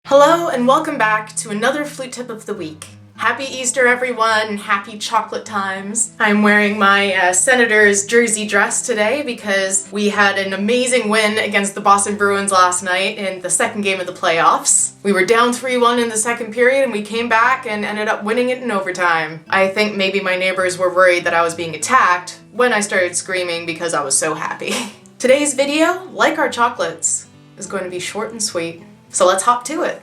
Hello and welcome back to another Flute tip of the week. Happy Easter everyone, happy chocolate times. I'm wearing my Senators jersey dress today because we had an amazing win against the Boston Bruins last night in the second game of the playoffs. We were down 3-1 in the second period and we came back and ended up winning it in overtime. I think maybe my neighbors were worried that I was being attacked when I started screaming because I was so happy. Today's video, like our chocolates, is going to be short and sweet. So let's hop to it.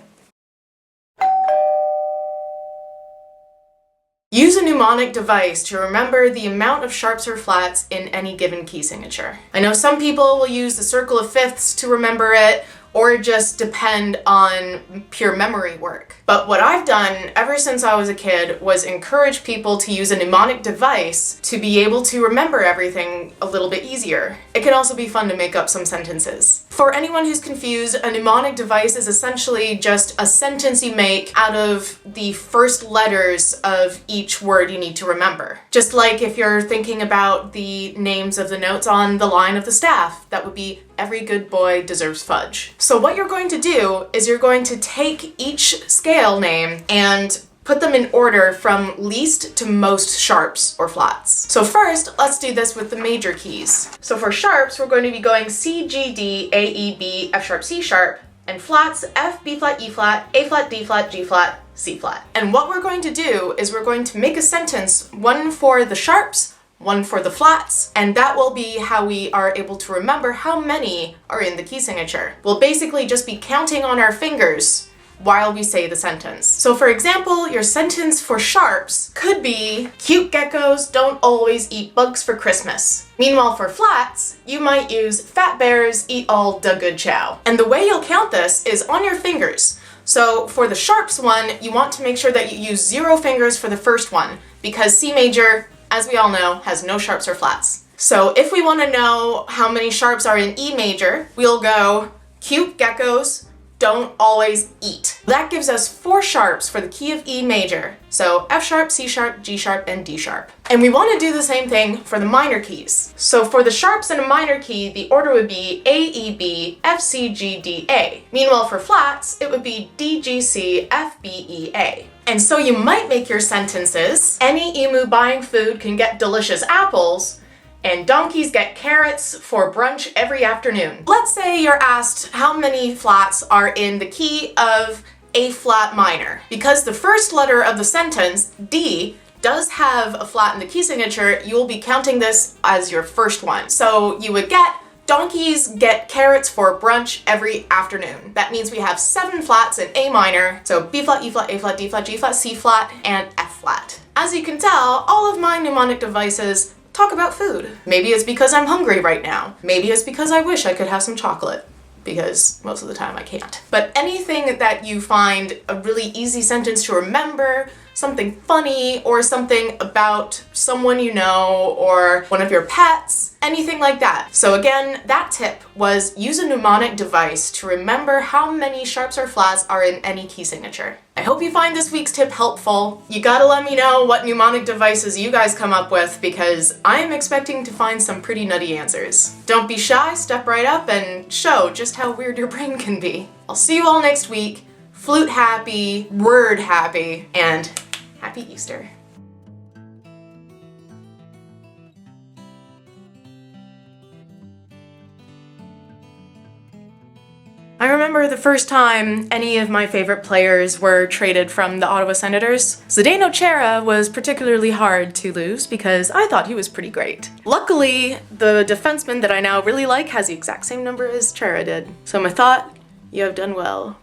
Use a mnemonic device to remember the amount of sharps or flats in any given key signature. I know some people will use the circle of fifths to remember it, or just depend on pure memory work. But what I've done ever since I was a kid was encourage people to use a mnemonic device to be able to remember everything a little bit easier. It can also be fun to make up some sentences. For anyone who's confused, a mnemonic device is essentially just a sentence you make out of the first letters of each word you need to remember. Just like if you're thinking about the names of the notes on the line of the staff, that would be every good boy deserves fudge. So what you're going to do is you're going to take each scale name and put them in order from least to most sharps or flats. So first, let's do this with the major keys. So for sharps, we're going to be going C, G, D, A, E, B, F sharp, C sharp, and flats, F, B flat, E flat, A flat, D flat, G flat, C flat. And what we're going to do is we're going to make a sentence, one for the sharps, one for the flats, and that will be how we are able to remember how many are in the key signature. We'll basically just be counting on our fingers while we say the sentence. So for example, your sentence for sharps could be, cute geckos don't always eat bugs for Christmas. Meanwhile for flats, you might use, fat bears eat all the good chow. And the way you'll count this is on your fingers. So for the sharps one, you want to make sure that you use 0 fingers for the first one, because C major, as we all know, has no sharps or flats. So if we want to know how many sharps are in E major, we'll go, cute geckos don't always eat. That gives us 4 sharps for the key of E major. So F sharp, C sharp, G sharp, and D sharp. And we want to do the same thing for the minor keys. So for the sharps in a minor key, the order would be A, E, B, F, C, G, D, A. Meanwhile for flats, it would be D, G, C, F, B, E, A. And so you might make your sentences, any emu buying food can get delicious apples, and donkeys get carrots for brunch every afternoon. Let's say you're asked how many flats are in the key of A flat minor. Because the first letter of the sentence, D, does have a flat in the key signature, you will be counting this as your first one. So you would get, donkeys get carrots for brunch every afternoon. That means we have 7 flats in A minor, so B flat, E flat, A flat, D flat, G flat, C flat, and F flat. As you can tell, all of my mnemonic devices talk about food. Maybe it's because I'm hungry right now. Maybe it's because I wish I could have some chocolate, because most of the time I can't. But anything that you find a really easy sentence to remember, something funny, or something about someone you know, or one of your pets, anything like that. So again, that tip was use a mnemonic device to remember how many sharps or flats are in any key signature. I hope you find this week's tip helpful. You gotta let me know what mnemonic devices you guys come up with, because I'm expecting to find some pretty nutty answers. Don't be shy, step right up and show just how weird your brain can be. I'll see you all next week. Flute happy, word happy, and happy Easter. I remember the first time any of my favorite players were traded from the Ottawa Senators. Zdeno Chara was particularly hard to lose because I thought he was pretty great. Luckily, the defenseman that I now really like has the exact same number as Chara did. So my thought, you have done well.